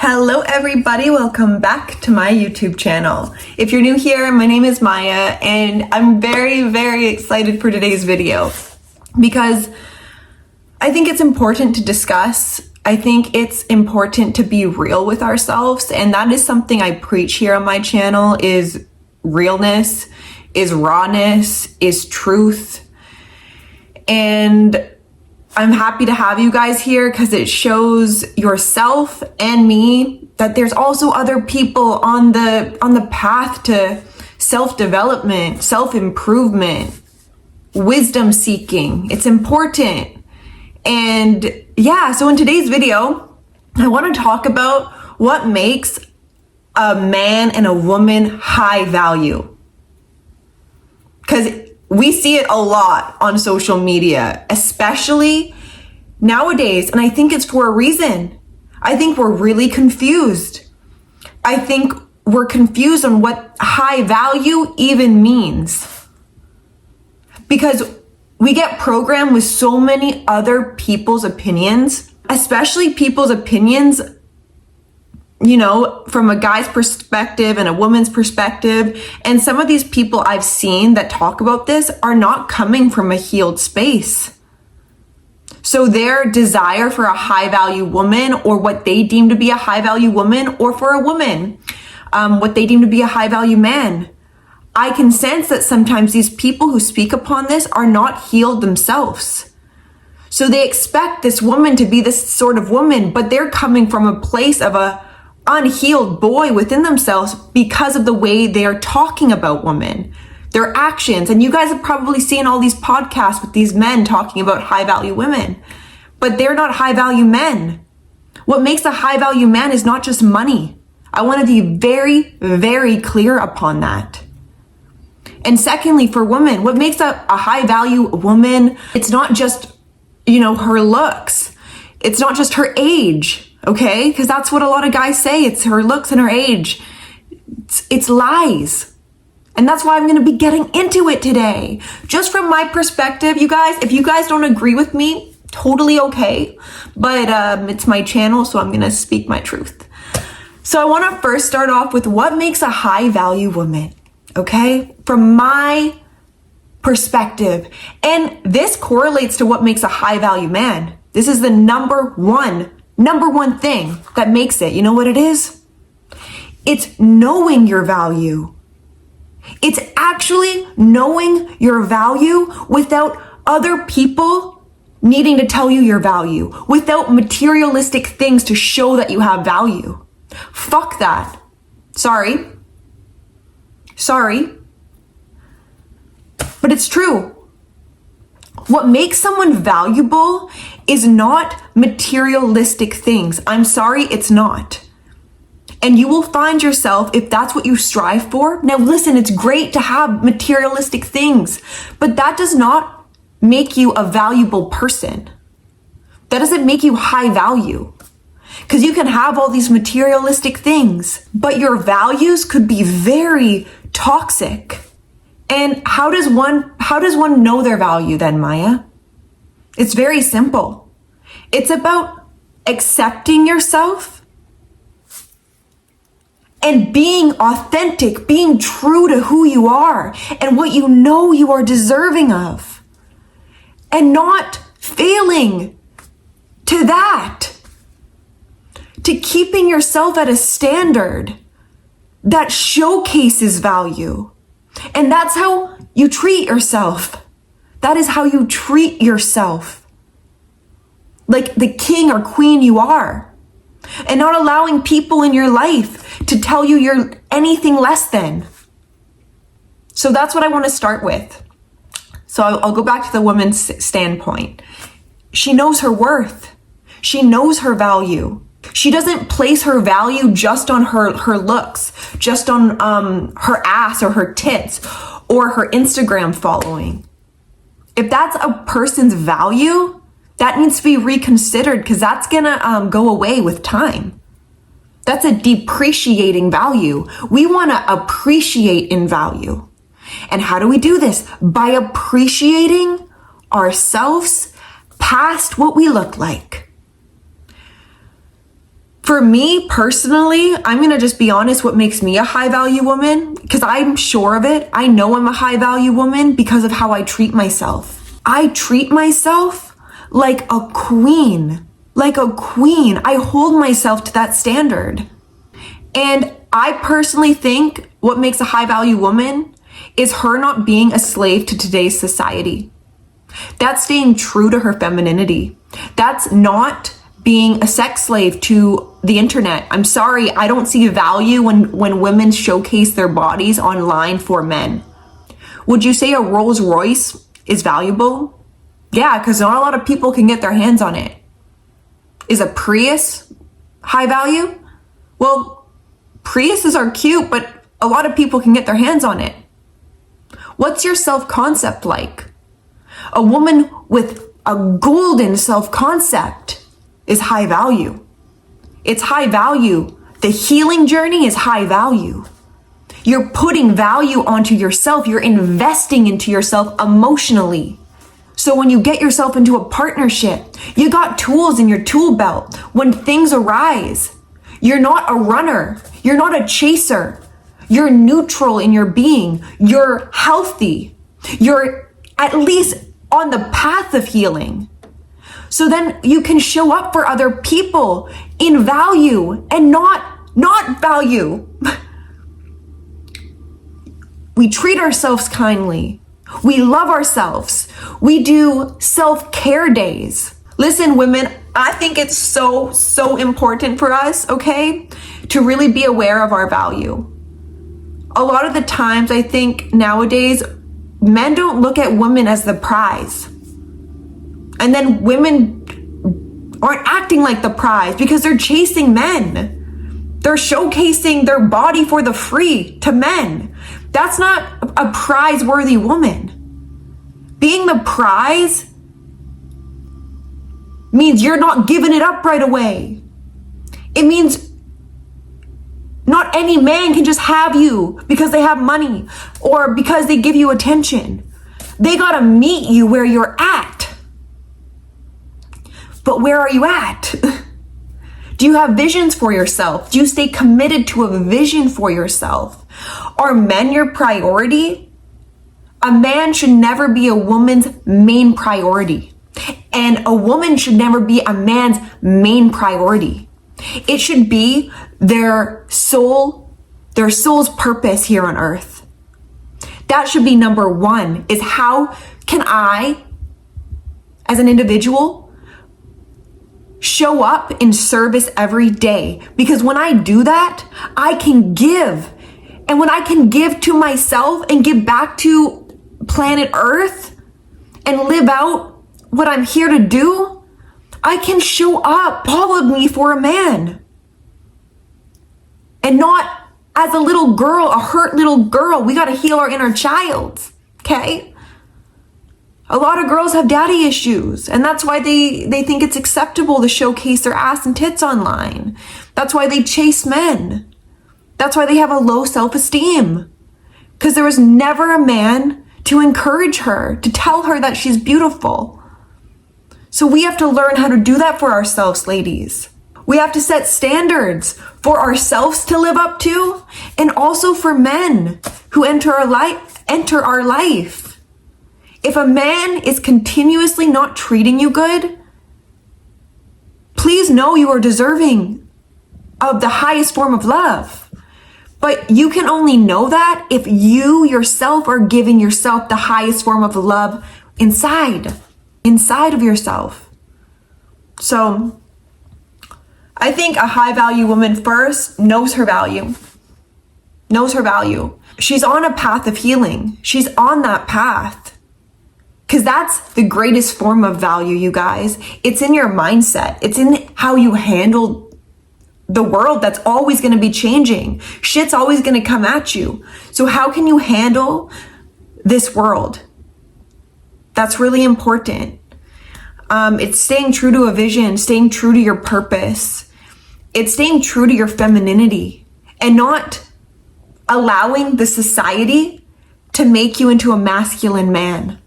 Hello everybody, welcome back to my YouTube channel. If you're new here, my name is Maya and I'm very excited for today's video because I think it's important to discuss. I think it's important to be real with ourselves, and that is something I preach here on my channel, is realness, is rawness, is truth. And I'm happy to have you guys here because it shows yourself and me that there's also other people on the path to self-development, self-improvement, wisdom seeking. It's important. And yeah, so in today's video, I want to talk about what makes a man and a woman high value. Because we see it a lot on social media, especially nowadays, and I think it's for a reason. I think we're really confused. I think we're confused on what high value even means. Because we get programmed with so many other people's opinions, especially people's opinions, you know, from a guy's perspective and a woman's perspective. And some of these people I've seen that talk about this are not coming from a healed space. So their desire for a high value woman, or what they deem to be a high value woman, or for a woman, what they deem to be a high value man. I can sense that sometimes these people who speak upon this are not healed themselves. So they expect this woman to be this sort of woman, but they're coming from a place of a unhealed boy within themselves because of the way they are talking about women, their actions. And you guys have probably seen all these podcasts with these men talking about high value women, but they're not high value men. What makes a high value man is not just money. I want to be very clear upon that. And secondly, for women, what makes a high value woman, it's not just, you know, her looks. It's not just her age. Okay, because that's what a lot of guys say. It's her looks and her age. It's lies. And that's why I'm going to be getting into it today. Just from my perspective, you guys, if you guys don't agree with me, totally okay. But it's my channel, so I'm going to speak my truth. So I want to first start off with what makes a high value woman. Okay, from my perspective. And this correlates to what makes a high value man. This is the number one thing that makes it. You know what it is? It's knowing your value. It's actually knowing your value without other people needing to tell you your value, without materialistic things to show that you have value. Fuck that. Sorry. But it's true. What makes someone valuable is not materialistic things. I'm sorry, it's not. And you will find yourself, if that's what you strive for. Now listen, it's great to have materialistic things, but that does not make you a valuable person. That doesn't make you high value. Because you can have all these materialistic things, but your values could be very toxic. And how does one know their value then, Maya? It's very simple. It's about accepting yourself and being authentic, being true to who you are and what you know you are deserving of, and not failing to that, to keeping yourself at a standard that showcases value. And that's how you treat yourself. That is how you treat yourself. Like the king or queen you are. And not allowing people in your life to tell you you're anything less than. So that's what I want to start with. So I'll go back to the woman's standpoint. She knows her worth. She knows her value. She doesn't place her value just on her looks, just on her ass or her tits or her Instagram following. If that's a person's value, that needs to be reconsidered, because that's gonna go away with time. That's a depreciating value. We want to appreciate in value. And how do we do this? By appreciating ourselves past what we look like. For me personally, I'm going to just be honest, what makes me a high value woman, because I'm sure of it. I know I'm a high value woman because of how I treat myself. I treat myself like a queen, like a queen. I hold myself to that standard. And I personally think what makes a high value woman is her not being a slave to today's society. That's staying true to her femininity. That's not being a sex slave to the internet. I'm sorry, I don't see value when women showcase their bodies online for men. Would you say a Rolls Royce is valuable? Yeah, because not a lot of people can get their hands on it. Is a Prius high value? Well, Priuses are cute, but a lot of people can get their hands on it. What's your self-concept like? A woman with a golden self-concept is high value. It's high value. The healing journey is high value. You're putting value onto yourself. You're investing into yourself emotionally. So when you get yourself into a partnership, you got tools in your tool belt. When things arise, you're not a runner. You're not a chaser. You're neutral in your being. You're healthy. You're at least on the path of healing. So then you can show up for other people in value and not value. We treat ourselves kindly. We love ourselves. We do self-care days. Listen, women, I think it's so important for us, okay, to really be aware of our value. A lot of the times, I think nowadays, men don't look at women as the prize. And then women aren't acting like the prize because they're chasing men. They're showcasing their body for the free to men. That's not a prize-worthy woman. Being the prize means you're not giving it up right away. It means not any man can just have you because they have money or because they give you attention. They gotta meet you where you're at. But where are you at? Do you have visions for yourself? Do you stay committed to a vision for yourself? Are men your priority? A man should never be a woman's main priority. And a woman should never be a man's main priority. It should be their soul's purpose here on earth. That should be number one, is how can I, as an individual, show up in service every day? Because when I do that, I can give. And when I can give to myself and give back to planet Earth and live out what I'm here to do, I can show up solidly for a man. And not as a little girl, a hurt little girl. We got to heal our inner child, okay? A lot of girls have daddy issues, and that's why they think it's acceptable to showcase their ass and tits online. That's why they chase men. That's why they have a low self-esteem. Because there was never a man to encourage her, to tell her that she's beautiful. So we have to learn how to do that for ourselves, ladies. We have to set standards for ourselves to live up to, and also for men who enter our life. If a man is continuously not treating you good, please know you are deserving of the highest form of love. But you can only know that if you yourself are giving yourself the highest form of love inside of yourself. So I think a high value woman first knows her value. She's on a path of healing. She's on that path. Because that's the greatest form of value, you guys. It's in your mindset. It's in how you handle the world that's always going to be changing. Shit's always going to come at you. So how can you handle this world? That's really important. It's staying true to a vision, staying true to your purpose. It's staying true to your femininity and not allowing the society to make you into a masculine man.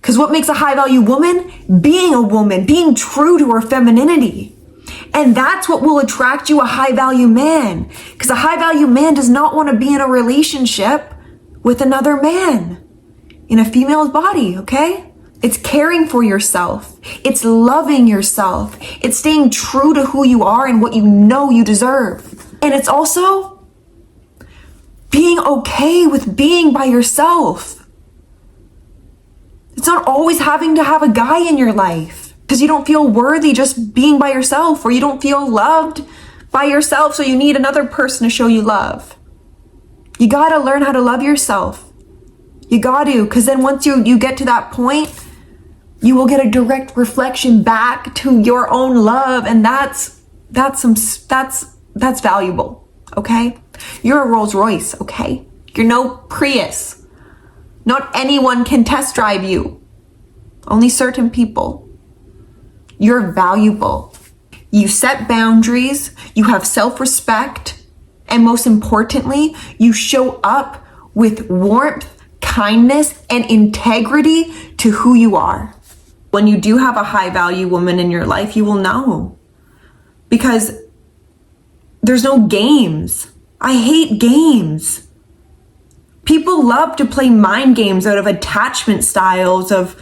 Because what makes a high value woman? Being a woman, being true to her femininity. And that's what will attract you a high value man. Because a high value man does not want to be in a relationship with another man in a female's body, okay? It's caring for yourself. It's loving yourself. It's staying true to who you are and what you know you deserve. And it's also being okay with being by yourself. It's not always having to have a guy in your life because you don't feel worthy just being by yourself, or you don't feel loved by yourself, so you need another person to show you love. You gotta learn how to love yourself. You got to, because then once you get to that point, you will get a direct reflection back to your own love, and that's valuable, okay? You're a Rolls Royce, okay? You're no Prius. Not anyone can test drive you. Only certain people. You're valuable. You set boundaries, you have self-respect, and most importantly, you show up with warmth, kindness, and integrity to who you are. When you do have a high value woman in your life, you will know. Because there's no games. I hate games. People love to play mind games out of attachment styles of,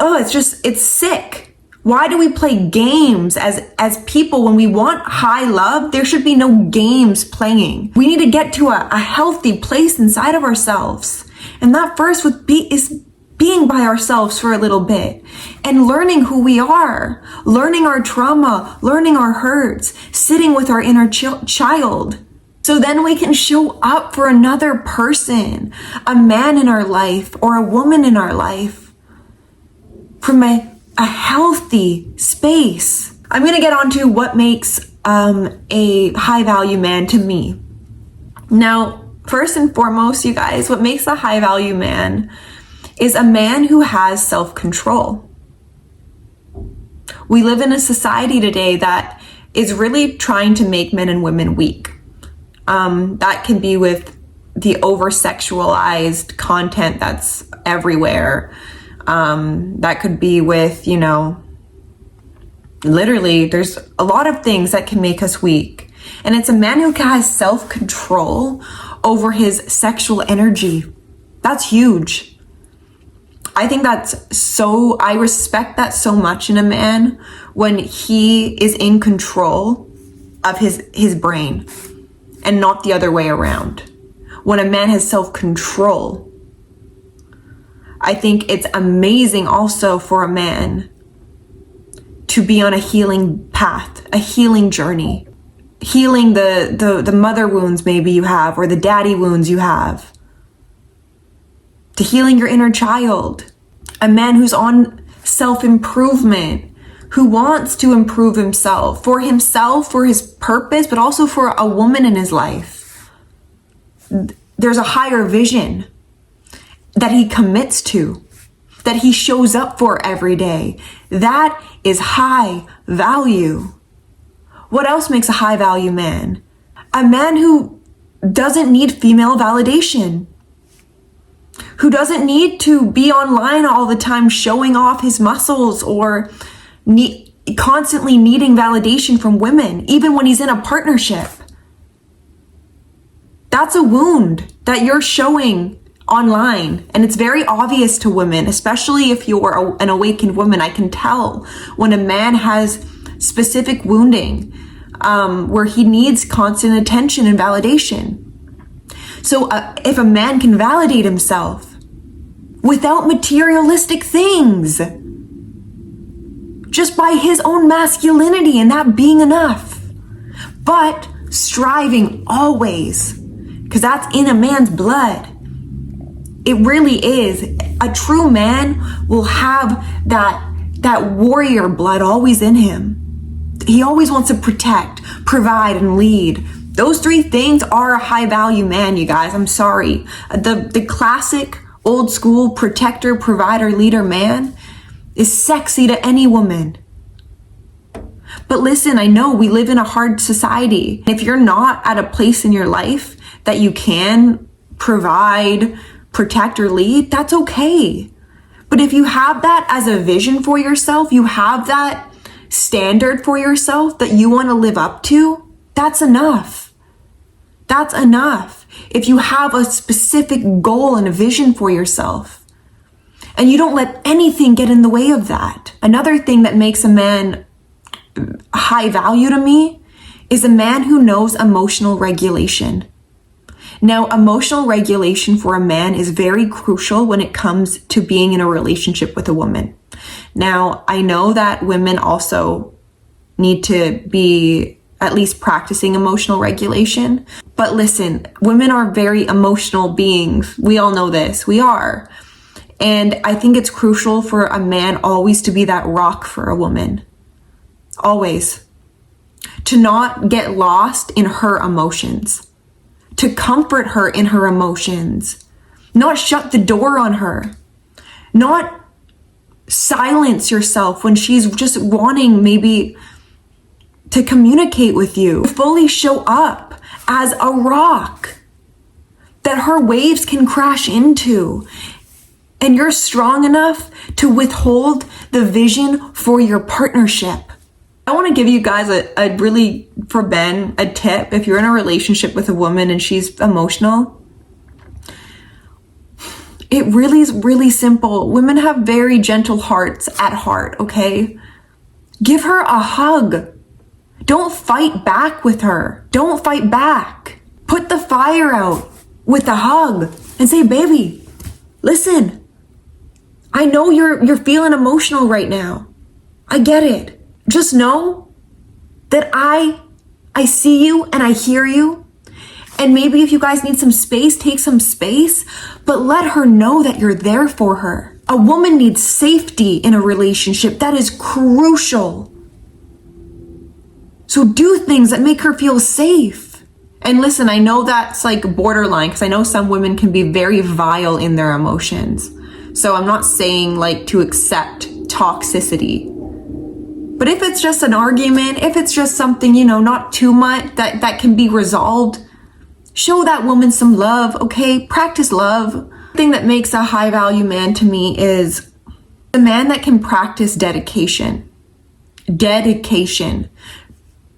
it's sick. Why do we play games as people when we want high love? There should be no games playing. We need to get to a healthy place inside of ourselves. And that first is being by ourselves for a little bit and learning who we are, learning our trauma, learning our hurts, sitting with our inner child. So then we can show up for another person, a man in our life or a woman in our life from a healthy space. I'm going to get on to what makes a high value man to me. Now, first and foremost, you guys, what makes a high value man is a man who has self-control. We live in a society today that is really trying to make men and women weak. That can be with the over-sexualized content that's everywhere. That could be with, literally there's a lot of things that can make us weak. And it's a man who has self-control over his sexual energy. That's huge. I think I respect that so much in a man when he is in control of his brain and not the other way around. When a man has self-control, I think it's amazing also for a man to be on a healing path, a healing journey, healing the mother wounds maybe you have, or the daddy wounds you have, to healing your inner child. A man who's on self-improvement, who wants to improve himself, for his purpose, but also for a woman in his life. There's a higher vision that he commits to, that he shows up for every day. That is high value. What else makes a high value man? A man who doesn't need female validation, who doesn't need to be online all the time showing off his muscles or constantly needing validation from women, even when he's in a partnership. That's a wound that you're showing online, and it's very obvious to women, especially if you're an awakened woman. I can tell when a man has specific wounding where he needs constant attention and validation. So if a man can validate himself without materialistic things, just by his own masculinity and that being enough, but striving always, because that's in a man's blood. It really is. A true man will have that warrior blood always in him. He always wants to protect, provide, and lead. Those three things are a high value man, you guys. I'm sorry. The classic old school protector, provider, leader man is sexy to any woman. But listen, I know we live in a hard society. If you're not at a place in your life that you can provide, protect, or lead, that's okay. But if you have that as a vision for yourself, you have that standard for yourself that you want to live up to, that's enough. That's enough. If you have a specific goal and a vision for yourself, and you don't let anything get in the way of that. Another thing that makes a man high value to me is a man who knows emotional regulation. Now, emotional regulation for a man is very crucial when it comes to being in a relationship with a woman. Now, I know that women also need to be at least practicing emotional regulation. But listen, women are very emotional beings. We all know this. We are. And I think it's crucial for a man always to be that rock for a woman. Always. To not get lost in her emotions. To comfort her in her emotions. Not shut the door on her. Not silence yourself when she's just wanting maybe to communicate with you. Fully show up as a rock that her waves can crash into. And you're strong enough to withhold the vision for your partnership. I want to give you guys a really, for Ben, a tip. If you're in a relationship with a woman and she's emotional, it really is really simple. Women have very gentle hearts at heart, okay? Give her a hug. Don't fight back with her. Don't fight back. Put the fire out with a hug and say, baby, listen, I know you're feeling emotional right now. I get it. Just know that I see you and I hear you. And maybe if you guys need some space, take some space, but let her know that you're there for her. A woman needs safety in a relationship. That is crucial. So do things that make her feel safe. And listen, I know that's like borderline because I know some women can be very vile in their emotions. So I'm not saying like to accept toxicity. But if it's just an argument, if it's just something, not too much that can be resolved, show that woman some love, okay? Practice love. The thing that makes a high value man to me is the man that can practice dedication. Dedication.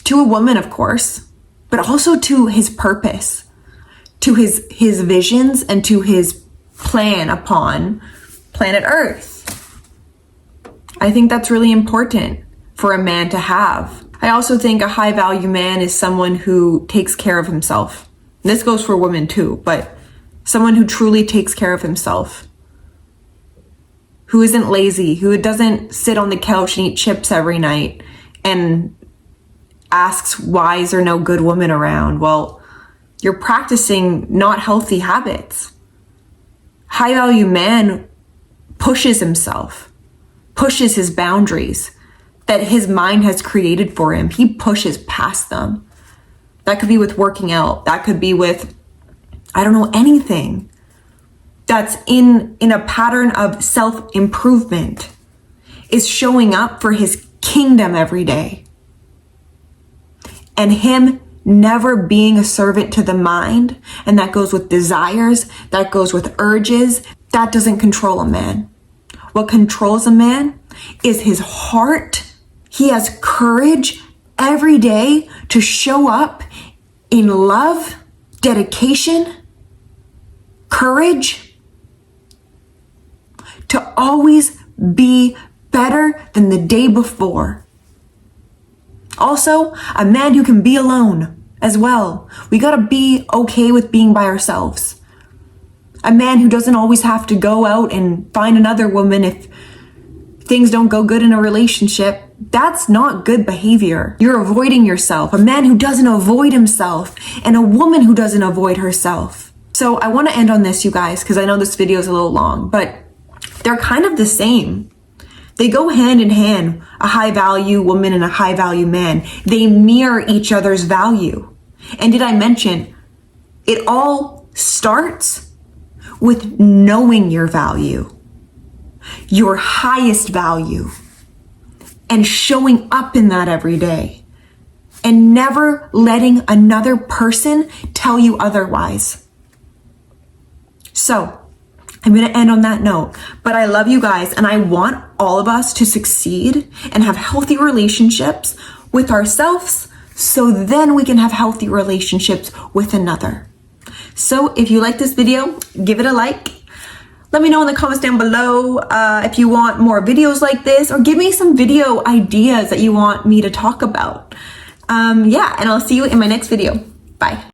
To a woman, of course, but also to his purpose, to his visions, and to his plan upon planet Earth. I think that's really important for a man to have. I also think a high value man is someone who takes care of himself. This goes for women too, but someone who truly takes care of himself. Who isn't lazy, who doesn't sit on the couch and eat chips every night and asks why is there no good woman around. Well, you're practicing not healthy habits. High value man pushes himself, pushes his boundaries that his mind has created for him. He pushes past them. That could be with working out. That could be with, anything that's in a pattern of self-improvement, is showing up for his kingdom every day. And him never being a servant to the mind, and that goes with desires, that goes with urges, that doesn't control a man. What controls a man is his heart. He has courage every day to show up in love, dedication, courage, to always be better than the day before. Also, a man who can be alone as well. We gotta be okay with being by ourselves. A man who doesn't always have to go out and find another woman if things don't go good in a relationship. That's not good behavior. You're avoiding yourself. A man who doesn't avoid himself, and a woman who doesn't avoid herself. So I want to end on this, you guys, because I know this video is a little long, but they're kind of the same. They go hand in hand, a high value woman and a high value man. They mirror each other's value. And did I mention, it all starts with knowing your value, your highest value, and showing up in that every day, and never letting another person tell you otherwise. So, I'm going to end on that note, but I love you guys and I want all of us to succeed and have healthy relationships with ourselves so then we can have healthy relationships with another. So if you like this video, give it a like. Let me know in the comments down below if you want more videos like this, or give me some video ideas that you want me to talk about. Yeah, and I'll see you in my next video. Bye.